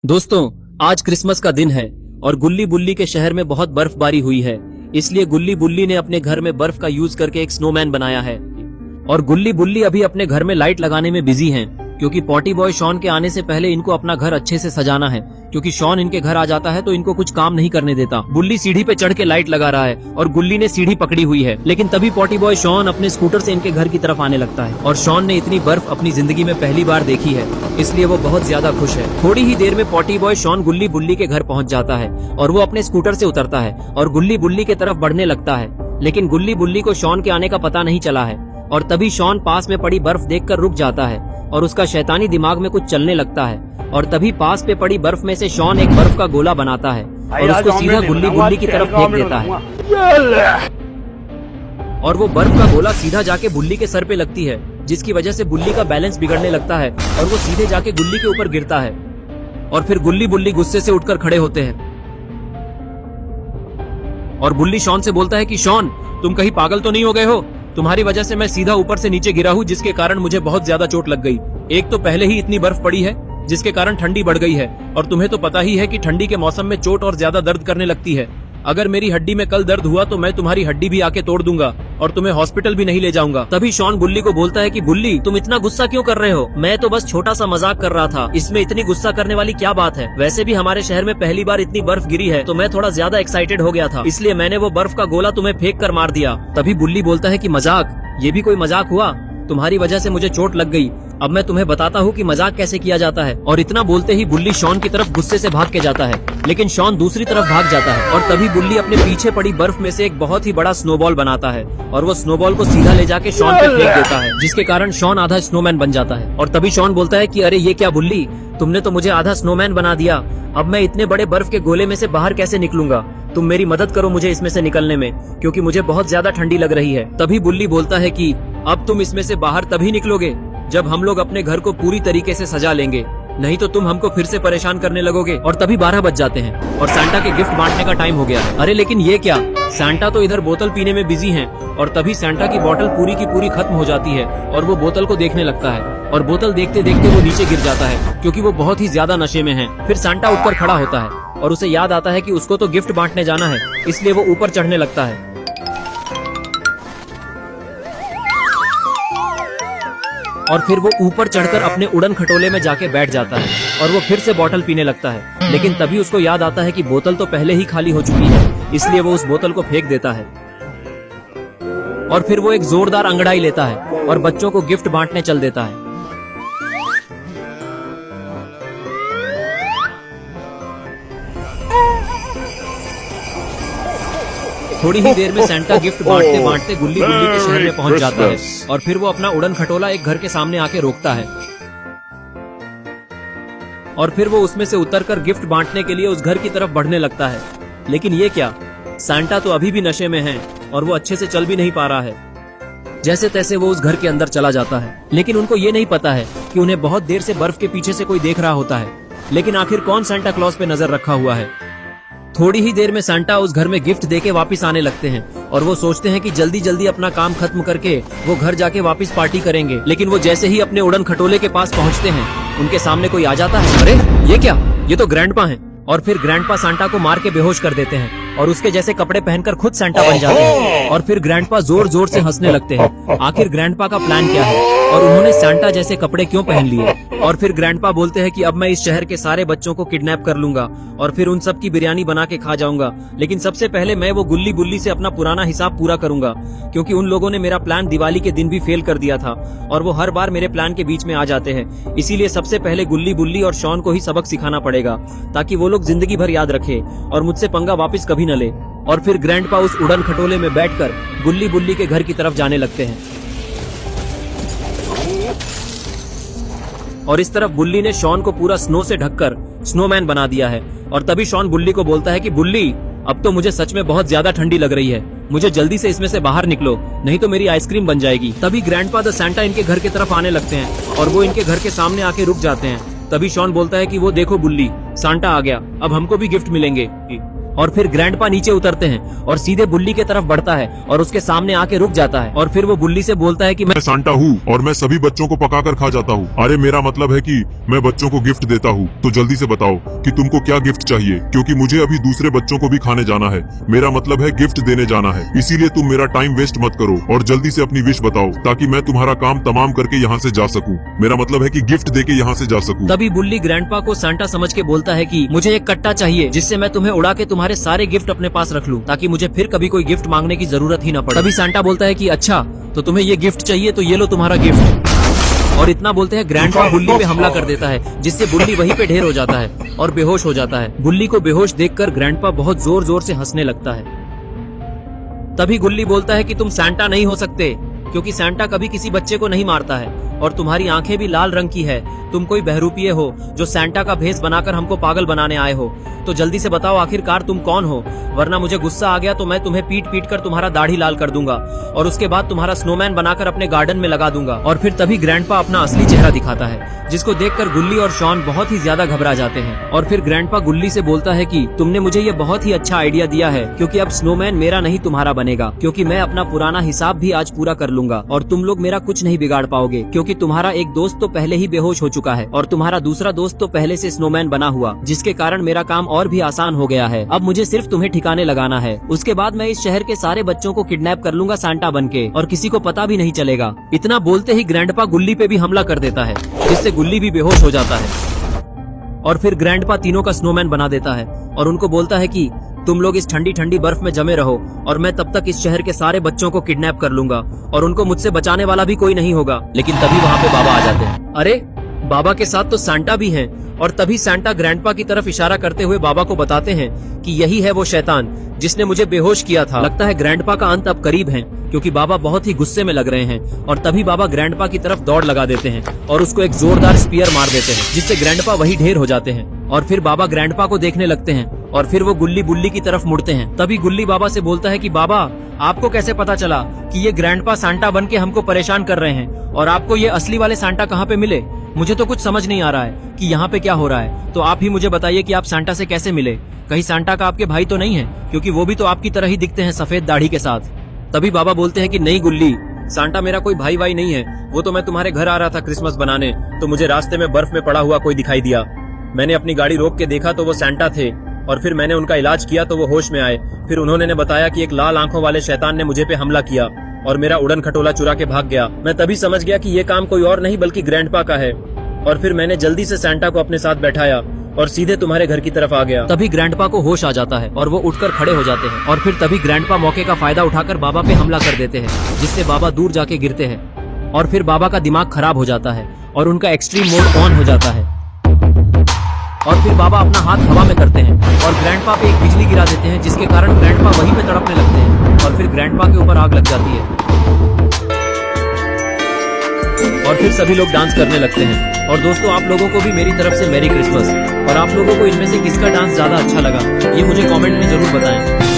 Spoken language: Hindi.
दोस्तों, आज क्रिसमस का दिन है और गुल्ली बुल्ली के शहर में बहुत बर्फबारी हुई है। इसलिए गुल्ली बुल्ली ने अपने घर में बर्फ का यूज करके एक स्नोमैन बनाया है। और गुल्ली बुल्ली अभी अपने घर में लाइट लगाने में बिजी हैं, क्योंकि पॉटी बॉय शॉन के आने से पहले इनको अपना घर अच्छे से सजाना है। क्योंकि शॉन इनके घर आ जाता है तो इनको कुछ काम नहीं करने देता। बुल्ली सीढ़ी पे चढ़ के लाइट लगा रहा है और गुल्ली ने सीढ़ी पकड़ी हुई है। लेकिन तभी पॉटी बॉय शॉन अपने स्कूटर से इनके घर की तरफ आने लगता है। और शॉन ने इतनी बर्फ अपनी जिंदगी में पहली बार देखी है, इसलिए वो बहुत ज्यादा खुश है। थोड़ी ही देर में पॉटी बॉय शॉन गुल्ली बुल्ली के घर पहुंच जाता है और वो अपने स्कूटर से उतरता है और गुल्ली बुल्ली की तरफ बढ़ने लगता है। लेकिन गुल्ली बुल्ली को शॉन के आने का पता नहीं चला है और तभी शॉन पास में पड़ी बर्फ देखकर रुक जाता है और उसका शैतानी दिमाग में कुछ चलने लगता है। और तभी पास पे पड़ी बर्फ में से शॉन एक बर्फ का गोला बनाता है और उसको सीधा गुल्ली बुल्ली की तरफ फेंक देता है। और वो बर्फ का गोला सीधा जाके बुल्ली के सर पे लगती है, जिसकी वजह से बुल्ली का बैलेंस बिगड़ने लगता है और वो सीधे जाके गुल्ली के ऊपर गिरता है। और फिर गुल्ली बुल्ली गुस्से से उठकर खड़े होते हैं और बुल्ली शॉन से बोलता है कि शॉन, तुम कहीं पागल तो नहीं हो गए हो? तुम्हारी वजह से मैं सीधा ऊपर से नीचे गिरा हूँ, जिसके कारण मुझे बहुत ज्यादा चोट लग गई। एक तो पहले ही इतनी बर्फ पड़ी है जिसके कारण ठंडी बढ़ गई है, और तुम्हें तो पता ही है कि ठंडी के मौसम में चोट और ज्यादा दर्द करने लगती है। अगर मेरी हड्डी में कल दर्द हुआ तो मैं तुम्हारी हड्डी भी आके तोड़ दूंगा और तुम्हें हॉस्पिटल भी नहीं ले जाऊंगा। तभी शॉन बुल्ली को बोलता है कि बुल्ली, तुम इतना गुस्सा क्यों कर रहे हो? मैं तो बस छोटा सा मजाक कर रहा था, इसमें इतनी गुस्सा करने वाली क्या बात है? वैसे भी हमारे शहर में पहली बार इतनी बर्फ गिरी है तो मैं थोड़ा ज्यादा एक्साइटेड हो गया था, इसलिए मैंने वो बर्फ का गोला तुम्हें फेंक कर मार दिया। तभी बुल्ली बोलता है कि मजाक? ये भी कोई मजाक हुआ? तुम्हारी वजह से मुझे चोट लग गई, अब मैं तुम्हें बताता हूँ कि मजाक कैसे किया जाता है। और इतना बोलते ही बुल्ली शॉन की तरफ गुस्से से भाग के जाता है, लेकिन शॉन दूसरी तरफ भाग जाता है। और तभी बुल्ली अपने पीछे पड़ी बर्फ में से एक बहुत ही बड़ा स्नोबॉल बनाता है और वो स्नोबॉल को सीधा ले जाके शॉन पे फेंक देता है, जिसके कारण शॉन आधा स्नोमैन बन जाता है। और तभी शॉन बोलता है कि अरे ये क्या बुल्ली, तुमने तो मुझे आधा स्नोमैन बना दिया। अब मैं इतने बड़े बर्फ के गोले में से बाहर कैसे निकलूंगा? तुम मेरी मदद करो मुझे इसमें से निकलने में, क्योंकि मुझे बहुत ज्यादा ठंडी लग रही है। तभी बुल्ली बोलता है कि अब तुम इसमें से बाहर तभी निकलोगे जब हम लोग अपने घर को पूरी तरीके से सजा लेंगे, नहीं तो तुम हमको फिर से परेशान करने लगोगे। और तभी 12 बज जाते हैं और सांता के गिफ्ट बांटने का टाइम हो गया है। अरे लेकिन ये क्या, सांता तो इधर बोतल पीने में बिजी हैं। और तभी सांता की बोतल पूरी की पूरी खत्म हो जाती है और वो बोतल को देखने लगता है और बोतल देखते देखते वो नीचे गिर जाता है, क्योंकि वो बहुत ही ज्यादा नशे में है। फिर सांता उठकर खड़ा होता है और उसे याद आता है कि उसको तो गिफ्ट बांटने जाना है, इसलिए वो ऊपर चढ़ने लगता है। और फिर वो ऊपर चढ़कर अपने उड़न खटोले में जाके बैठ जाता है और वो फिर से बोतल पीने लगता है। लेकिन तभी उसको याद आता है कि बोतल तो पहले ही खाली हो चुकी है, इसलिए वो उस बोतल को फेंक देता है। और फिर वो एक जोरदार अंगड़ाई लेता है और बच्चों को गिफ्ट बांटने चल देता है। थोड़ी ही देर में सांता गिफ्ट बांटते बांटते गुल्ली बुल्ली के शहर में पहुंच जाता है और फिर वो अपना उड़न खटोला एक घर के सामने आके रोकता है और फिर वो उसमें से उतरकर गिफ्ट बांटने के लिए उस घर की तरफ बढ़ने लगता है। लेकिन ये क्या, सांता तो अभी भी नशे में है और वो अच्छे से चल भी नहीं पा रहा है। जैसे तैसे वो उस घर के अंदर चला जाता है, लेकिन उनको ये नहीं पता है कि उन्हें बहुत देर से बर्फ के पीछे से कोई देख रहा होता है। लेकिन आखिर कौन सांता क्लॉज पे नजर रखा हुआ है? थोड़ी ही देर में सांता उस घर में गिफ्ट देके वापस आने लगते हैं और वो सोचते हैं कि जल्दी जल्दी अपना काम खत्म करके वो घर जाके वापस पार्टी करेंगे। लेकिन वो जैसे ही अपने उड़न खटोले के पास पहुंचते हैं, उनके सामने कोई आ जाता है। अरे ये क्या, ये तो ग्रैंडपा हैं। और फिर ग्रैंडपा सांता को मार के बेहोश कर देते हैं और उसके जैसे कपड़े पहनकर खुद सांता बन जाते हैं। और फिर ग्रैंडपा जोर जोर से हंसने लगते हैं। आखिर ग्रैंडपा का प्लान क्या है और उन्होंने सांता जैसे कपड़े क्यों पहन लिए? और फिर ग्रैंडपा बोलते हैं कि अब मैं इस शहर के सारे बच्चों को किडनैप कर लूंगा और फिर उन सब की बिरयानी बना के खा जाऊंगा। लेकिन सबसे पहले मैं वो गुल्ली बुल्ली से अपना पुराना हिसाब पूरा करूंगा, क्योंकि उन लोगों ने मेरा प्लान दिवाली के दिन भी फेल कर दिया था और वो हर बार मेरे प्लान के बीच में आ जाते हैं। इसीलिए सबसे पहले गुल्ली बुल्ली और शॉन को ही सबक सिखाना पड़ेगा, ताकि वो लोग जिंदगी भर याद रखे और मुझसे पंगा वापस कभी न ले। और फिर ग्रैंडपा उस उड़न खटोले में बैठकर गुल्ली बुल्ली के घर की तरफ जाने लगते हैं। और इस तरफ बुल्ली ने शॉन को पूरा स्नो से ढककर स्नोमैन बना दिया है। और तभी शॉन बुल्ली को बोलता है कि बुल्ली, अब तो मुझे सच में बहुत ज्यादा ठंडी लग रही है, मुझे जल्दी से इसमें से बाहर निकलो, नहीं तो मेरी आइसक्रीम बन जाएगी। तभी ग्रैंडपा द सांता इनके घर की तरफ आने लगते हैं और वो इनके घर के सामने आके रुक जाते हैं। तभी शॉन बोलता है कि वो देखो बुल्ली, सांता आ गया, अब हमको भी गिफ्ट मिलेंगे। और फिर ग्रैंडपा नीचे उतरते हैं और सीधे बुल्ली के तरफ बढ़ता है और उसके सामने आके रुक जाता है और फिर वो बुल्ली से बोलता है कि मैं सांता हूँ और मैं सभी बच्चों को पकाकर खा जाता हूँ। अरे मेरा मतलब है कि मैं बच्चों को गिफ्ट देता हूँ। तो जल्दी से बताओ कि तुमको क्या गिफ्ट चाहिए, क्योंकि मुझे अभी दूसरे बच्चों को भी खाने जाना है। मेरा मतलब है गिफ्ट देने जाना है, इसीलिए तुम मेरा टाइम वेस्ट मत करो और जल्दी से अपनी विश बताओ ताकि मैं तुम्हारा काम तमाम करके यहाँ से जा सकूँ। मेरा मतलब है कि गिफ्ट देके यहाँ से जा सकूँ। तभी बुल्ली ग्रैंडपा को सांता समझ के बोलता है कि मुझे एक कट्टा चाहिए जिससे मैं तुम्हें उड़ा के तुम्हारे सारे गिफ्ट अपने पास रख लूं, ताकि मुझे फिर कभी कोई गिफ्ट मांगने की जरूरत ही न पड़े। तभी सांता बोलता है कि अच्छा तो तुम्हें ये गिफ्ट चाहिए, तो ये लो तुम्हारा गिफ्ट। और इतना बोलते हैं ग्रैंडपा बुल्ली पे हमला कर देता है, जिससे बुल्ली वहीं पे ढेर हो जाता है और बेहोश हो जाता है। बुल्ली को बेहोश देखकर ग्रैंडपा बहुत जोर जोर से हंसने लगता है। तभी गुल्ली बोलता है कि तुम सांता नहीं हो सकते, क्योंकि सांता कभी किसी बच्चे को नहीं मारता है और तुम्हारी आंखें भी लाल रंग की है। तुम कोई बहरूपिये हो जो सांता का भेष बनाकर हमको पागल बनाने आए हो। तो जल्दी से बताओ आखिरकार तुम कौन हो, वरना मुझे गुस्सा आ गया तो मैं तुम्हें पीट पीट कर तुम्हारा दाढ़ी लाल कर दूंगा और उसके बाद तुम्हारा स्नोमैन बनाकर अपने गार्डन में लगा दूंगा। और फिर तभी ग्रैंडपा अपना असली चेहरा दिखाता है, जिसको देखकर गुल्ली और शॉन बहुत ही ज्यादा घबरा जाते हैं। और फिर ग्रैंडपा गुल्ली से बोलता है कि तुमने मुझे ये बहुत ही अच्छा आइडिया दिया है, क्योंकि अब स्नोमैन मेरा नहीं तुम्हारा बनेगा, क्योंकि मैं अपना पुराना हिसाब भी आज पूरा कर लूंगा और तुम लोग मेरा कुछ नहीं बिगाड़ पाओगे, क्योंकि तुम्हारा एक दोस्त तो पहले ही बेहोश हो चुका है और तुम्हारा दूसरा दोस्त तो पहले से स्नोमैन बना हुआ, जिसके कारण मेरा काम और भी आसान हो गया है। अब मुझे सिर्फ तुम्हें ठिकाने लगाना है, उसके बाद मैं इस शहर के सारे बच्चों को किडनैप कर लूंगा सांता बनके और किसी को पता भी नहीं चलेगा। इतना बोलते ही ग्रैंडपा गुल्ली पे भी हमला कर देता है, जिससे गुल्ली भी बेहोश हो जाता है। और फिर ग्रैंडपा तीनों का स्नोमैन बना देता है और उनको बोलता है कि तुम लोग इस ठंडी ठंडी बर्फ में जमे रहो और मैं तब तक इस शहर के सारे बच्चों को किडनैप कर लूंगा और उनको मुझसे बचाने वाला भी कोई नहीं होगा। लेकिन तभी वहाँ पे बाबा आ जाते हैं। अरे बाबा के साथ तो सांता भी हैं और तभी सांता ग्रैंडपा की तरफ इशारा करते हुए बाबा को बताते हैं कि यही है वो शैतान जिसने मुझे बेहोश किया था। लगता है ग्रैंडपा का अंत अब करीब है, क्योंकि बाबा बहुत ही गुस्से में लग रहे हैं। और तभी बाबा ग्रैंडपा की तरफ दौड़ लगा देते हैं और उसको एक जोरदार स्पीयर मार देते हैं, जिससे ग्रैंडपा वही ढेर हो जाते हैं। और फिर बाबा ग्रैंडपा को देखने लगते हैं और फिर वो गुल्ली बुल्ली की तरफ मुड़ते हैं। तभी गुल्ली बाबा से बोलता है कि बाबा आपको कैसे पता चला कि ये ग्रैंडपा सांता बन के हमको परेशान कर रहे हैं, और आपको ये असली वाले सांता कहाँ पे मिले? मुझे तो कुछ समझ नहीं आ रहा है कि यहाँ पे क्या हो रहा है। तो आप ही मुझे बताइए कि आप सांता से कैसे मिले? कहीं सांता का आपके भाई तो नहीं है, क्योंकि वो भी तो आपकी तरह ही दिखते हैं सफेद दाढ़ी के साथ। तभी बाबा बोलते हैं कि नहीं गुल्ली, सांता मेरा कोई भाई वाई नहीं है। वो तो मैं तुम्हारे घर आ रहा था क्रिसमस बनाने, तो मुझे रास्ते में बर्फ में पड़ा हुआ कोई दिखाई दिया। मैंने अपनी गाड़ी रोक के देखा तो वो सांता थे और फिर मैंने उनका इलाज किया तो वो होश में आए। फिर उन्होंने बताया कि एक लाल आंखों वाले शैतान ने मुझे पे हमला किया और मेरा उड़न खटोला चुरा के भाग गया। मैं तभी समझ गया कि ये काम कोई और नहीं बल्कि ग्रैंडपा का है, और फिर मैंने जल्दी से सांता को अपने साथ बैठाया और सीधे तुम्हारे घर की तरफ आ गया। तभी ग्रैंडपा को होश आ जाता है और वो उठकर खड़े हो जाते हैं। और फिर तभी ग्रैंडपा मौके का फायदा उठाकर बाबा पे हमला कर देते हैं, जिससे बाबा दूर जाके गिरते हैं। और फिर बाबा का दिमाग खराब हो जाता है और उनका एक्सट्रीम मोड ऑन हो जाता है। और फिर बाबा अपना हाथ हवा में करते हैं और ग्रैंडपा पे एक बिजली गिरा देते हैं, जिसके कारण ग्रैंडपा वहीं पे तड़पने लगते हैं और फिर ग्रैंडपा के ऊपर आग लग जाती है और फिर सभी लोग डांस करने लगते हैं। और दोस्तों आप लोगों को भी मेरी तरफ से मैरी क्रिसमस। और आप लोगों को इनमें से किसका डांस ज्यादा अच्छा लगा ये मुझे कमेंट में जरूर बताएं।